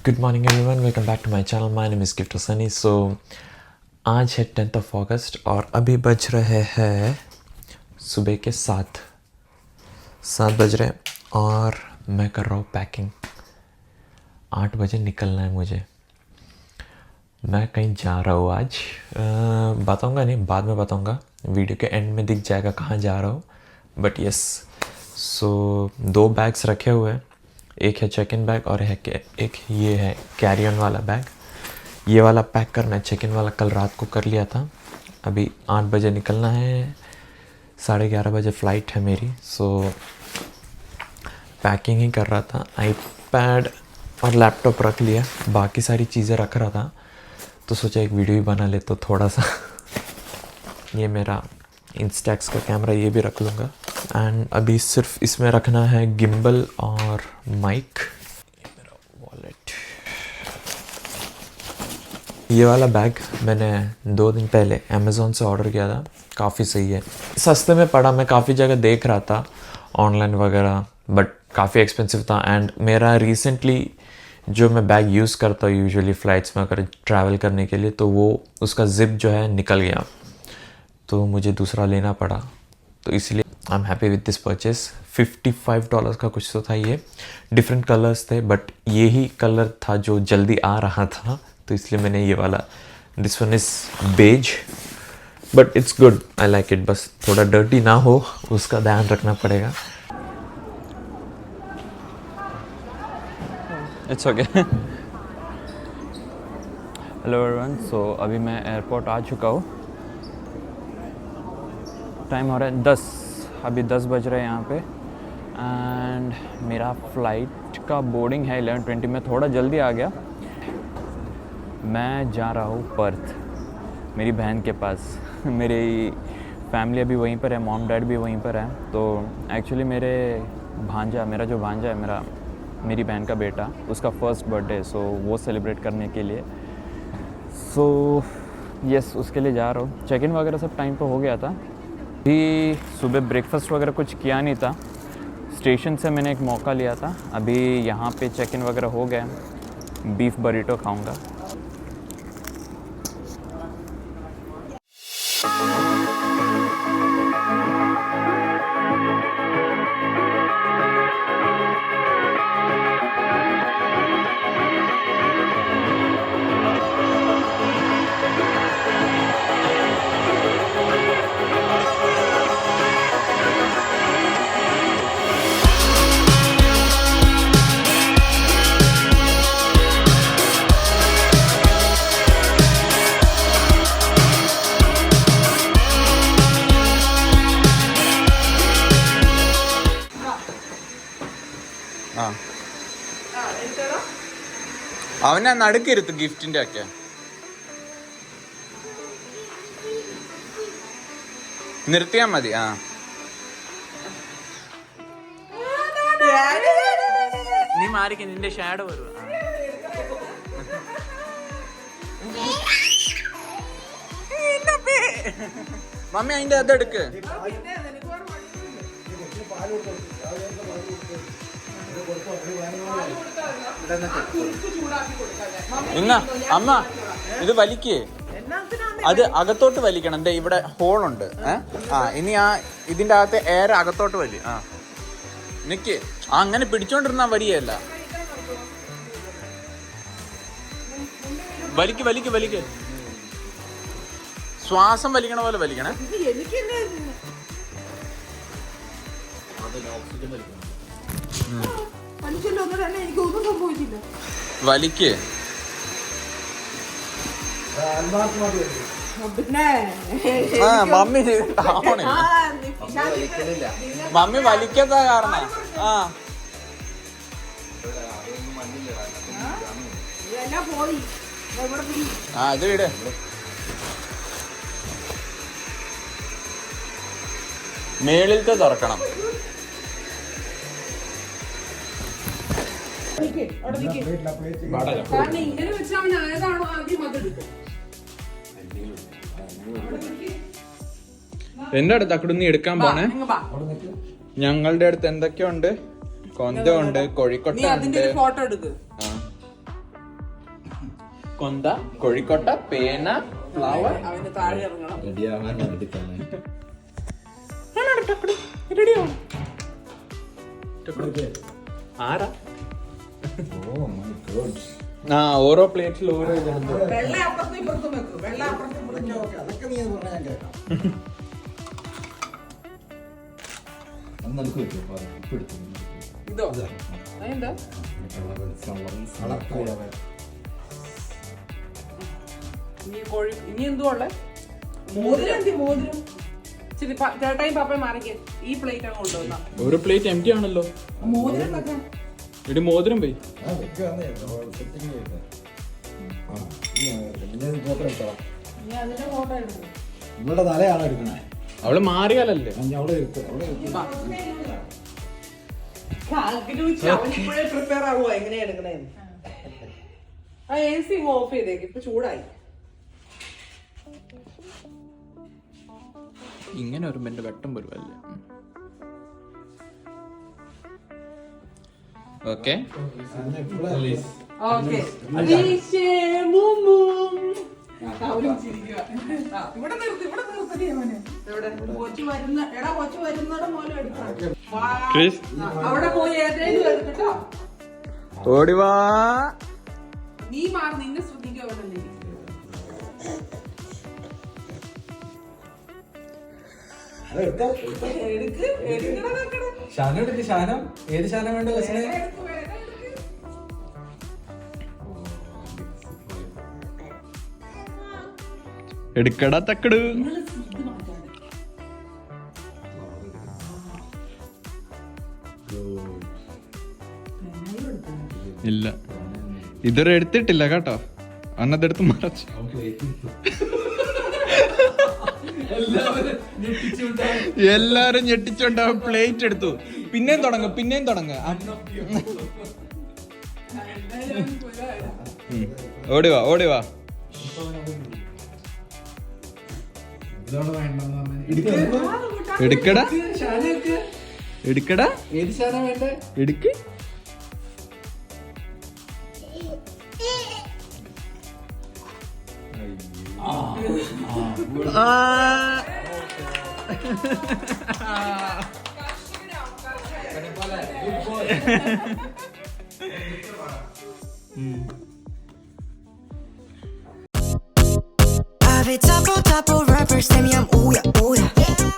Good morning everyone, welcome back to my channel. My name is Gift Sunny. So आज है 10th of August और अभी बज रहे हैं सुबह के 7 बज रहे हैं और मैं कर रहा हूँ पैकिंग। 8 बजे निकलना है मुझे। मैं कहीं जा रहा हूँ आज, बताऊँगा नहीं, बाद में बताऊँगा। वीडियो के एंड में दिख जाएगा कहाँ जा रहा हूँ। बट यस, सो 2 बैग्स रखे हुए हैं। एक है चेक इन बैग और एक ये है कैरी ऑन वाला बैग। ये वाला पैक करना है, चेक इन वाला कल रात को कर लिया था। अभी 8 बजे निकलना है, 11:30 बजे फ़्लाइट है मेरी। सो पैकिंग ही कर रहा था। आईपैड और लैपटॉप रख लिया, बाकी सारी चीज़ें रख रहा था। तो सोचा एक वीडियो ही बना ले तो थोड़ा सा ये मेरा इंस्टैक्स का कैमरा ये भी रख लूँगा। एंड अभी सिर्फ इसमें रखना है गिम्बल और माइक। ये मेरा वॉलेट, ये वाला बैग मैंने 2 दिन पहले अमेज़ॉन से ऑर्डर किया था। काफ़ी सही है, सस्ते में पड़ा। मैं काफ़ी जगह देख रहा था ऑनलाइन वगैरह, बट काफ़ी एक्सपेंसिव था। एंड मेरा रिसेंटली जो मैं बैग यूज़ करता हूँ यूजुअली फ़्लाइट्स में अगर ट्रैवल करने के लिए, तो वो उसका ज़िप जो है निकल गया, तो मुझे दूसरा लेना पड़ा। तो इसलिए I am happy with this purchase. $55 का कुछ तो था। ये डिफरेंट कलर्स थे, बट यही कलर था जो जल्दी आ रहा था, तो इसलिए मैंने ये वाला, this one is beige, but it's good, I like it. बस थोड़ा डर्टी ना हो उसका ध्यान रखना पड़ेगा। It's okay. Hello everyone, so अभी मैं एयरपोर्ट आ चुका हूँ। टाइम हो रहा है 10, अभी 10 बज रहे हैं यहाँ पे। एंड मेरा फ़्लाइट का बोर्डिंग है 11:20 में, थोड़ा जल्दी आ गया। मैं जा रहा हूँ पर्थ, मेरी बहन के पास। मेरी फैमिली अभी वहीं पर है, मॉम डैड भी वहीं पर है। तो एक्चुअली मेरा जो भांजा है, मेरी बहन का बेटा, उसका फर्स्ट बर्थडे, सो वो सेलिब्रेट करने के लिए, सो यस उसके लिए जा रहा हूँ। चेक इन वगैरह सब टाइम पे हो गया था। अभी सुबह ब्रेकफास्ट वगैरह कुछ किया नहीं था, स्टेशन से मैंने एक मौका लिया था। अभी यहाँ पे चेक इन वगैरह हो गया, बीफ बरीटो खाऊंगा। അവനെ നടുക്കരുത്ത് ഗിഫ്റ്റിന്റെ ഒക്കെ. നിർത്തിയാ മതി. നീ മാറിക്ക്, നിന്റെ ഷാഡോ വരും. മമ്മി അതിന്റെ അതെടുക്ക്. ഇന്ന അമ്മ ഇത് വലിക്കേ, അത് അകത്തോട്ട് വലിക്കണം. എന്താ ഇവിടെ ഹോളുണ്ട്. ഇനി ഇതിന്റെ അകത്ത് എയർ അകത്തോട്ട് വലി. നിക്ക്, അങ്ങനെ പിടിച്ചോണ്ടിരുന്നാ വരികയല്ല. വലിക്ക് വലിക്ക് വലിക്ക്, ശ്വാസം വലിക്കണ പോലെ വലിക്കണേ. വലിക്ക്. മമ്മി മമ്മി വലിക്കാത്ത കാരണം. ഇത് വിട്. മേളിലത്തെ തുറക്കണം. എന്റെ അടുത്ത് അക്കടെ നീ എടുക്കാൻ പോണേ. ഞങ്ങളുടെ അടുത്ത് എന്തൊക്കെയുണ്ട്? കൊന്ത ഉണ്ട്, കോഴിക്കോട്ട ഉണ്ട്. കൊന്ത, കോഴിക്കോട്ട, പേന, ഫ്ലവർ. അവന് താഴെ ഇറങ്ങണം. ആരാ? ആ, ഓരോ പ്ലേറ്റിൽ ഓരോ ഇതുണ്ട്. വെള്ള അപ്പുറത്തും ഇപ്പുറത്തും വെക്കും. വെള്ള അപ്പുറത്തും ഇപ്പുറത്തും. അതൊക്കെ നീ പറഞ്ഞാൽ കേൾക്കാം. ഇതോ അതെന്താ? ഇനി എന്തുവാ ഉള്ളെ? മോതിരം എന്തി? മോതിരം ഇച്ചിരി ചേട്ടായും പാപ്പയും മാറിക്കേ. ഈ പ്ലേറ്റ് അങ്ങ് കൊണ്ടുവന്നാ. ഒരു പ്ലേറ്റ് എം ടി ആണല്ലോ. മോതിരം വെക്കാം. എടി മോതിരം പോയി. ഇനി അതിന്റെ ഫോട്ടോ എടുക്കും. നിങ്ങളുടെ തലയാണോ എടുക്കണേ? അവള് മാറിയാലല്ലേ. അവിടെ ഇരിക്കും. അവനിപ്പോഴേ പ്രിപ്പയർ ആവുക എങ്ങനെയാ എടുക്കണേന്ന്. ആ AC ഓഫ് ചെയ്തേക്ക്. ഇപ്പൊ ചൂടായി. ഇങ്ങനെ വരുമ്പോ എന്റെ വെട്ടം വരുമല്ലേ. Okay, okay. ഇവിടെ നിർത്തി, ഇവിടെ നിർത്തടി അവനെ. എവിടെ? കൊച്ചു വരുന്ന, എടാ കൊച്ചു വരുന്നോടെ മോലും എടുക്കാം. അവിടെ പോയി ഏതെങ്കിലും എടുക്കട്ടോ. ഓടിവാ. നീ മാറി, നിന്നെ ശ്രദ്ധിക്കുക. എടുക്ക്, എടുക്കണം. ശാനം എടുക്ക്. ശാനം ഏത് ശാനം വേണ്ട? എടുക്കടാ തക്കട്. ഇല്ല, ഇതുവരെ എടുത്തിട്ടില്ല കേട്ടോ. അന്നതെടുത്ത് മറച്ചു. എല്ലാരും ഞെട്ടിച്ചോണ്ട് പ്ലേറ്റ് എടുത്തു. പിന്നെയും തുടങ്ങ. ഓടിവാ. എടുക്കടാ. ഏത് ശാനം വേണ്ടേ? എടുക്ക്. I've double rappers 쌤이야 오야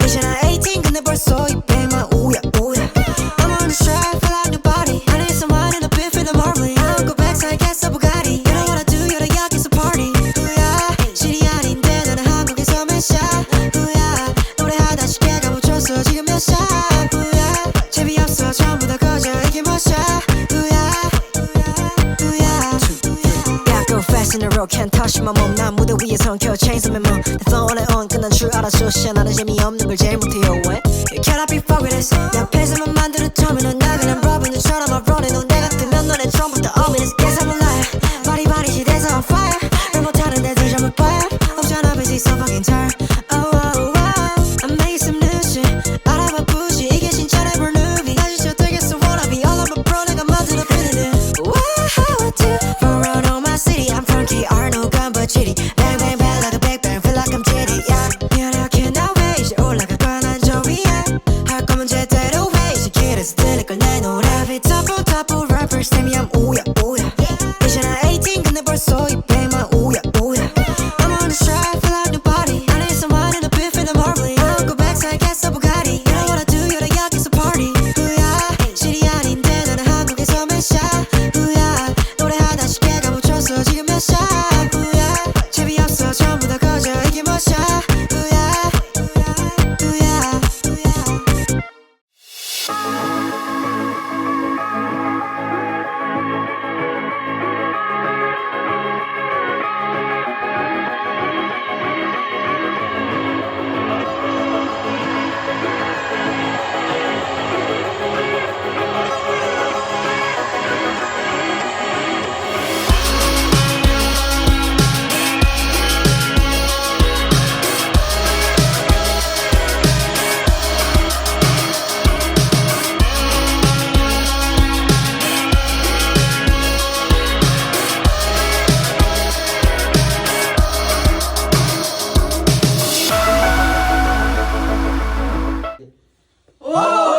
이제는 18 근데 벌써 입에만 오야 I'm on the track feel like nobody I need someone in a bit for the morning I don't go back so I guess a Bugatti You know what I do you're the 여기서 party 우야 실이 아닌데 나는 한국에서 몇 샷 우야 노래하다 쉽게 가묻혔어 지금 몇 샷 우야 재미없어 전부 다 꺼져 이게 몇 샷 우야 Go fast in a row can't touch my mom 난 무대 위에 성켜 chains on my mom 내 phone on 끝난 줄 알았어 씨 나는 재미없는 걸 제일 못해요 왜 You cannot be fucked with this 내 앞에서만 만들었다면 넌 나 그냥 로빈처럼 I'm running 넌 내가 뜨면 너네 처음부터 ominous Guess I'm a liar 바리 시대에서 on fire 말 못하는 애들 전부 fire 없잖아 busy so fucking tired oh I'm making some new shit 알아봐 부시 이게 진짜 never movie 나 진짜 되겠어 wanna be all of my bro 내가 만들어 feeling it Wow how I do for around all my city I'm funky Arnold gun but chitty Bang bang bang like a big bang feel like I'm jitty yeah 미안해 I cannot wait 이제 올라갈 거야 난 저 위에 할 거면 제대로 해 이제 길에서 들릴 걸 내 노래 Be double rappers 쌤이야 오야 이제 난 18 근데 벌써 입에만 오야 I'm on the track feel like nobody I need someone in a bit for the morning I don't go back so I guess a Bugatti You know what I do you're the 여기서 party 우야 실이 아닌데 나는 한국에서 몇 샷 우야 노래하다 쉽게 가묻혔어 지금 몇 샷 우야 재미없어 전부 다 꺼져 이게 몇 샷 우야 오!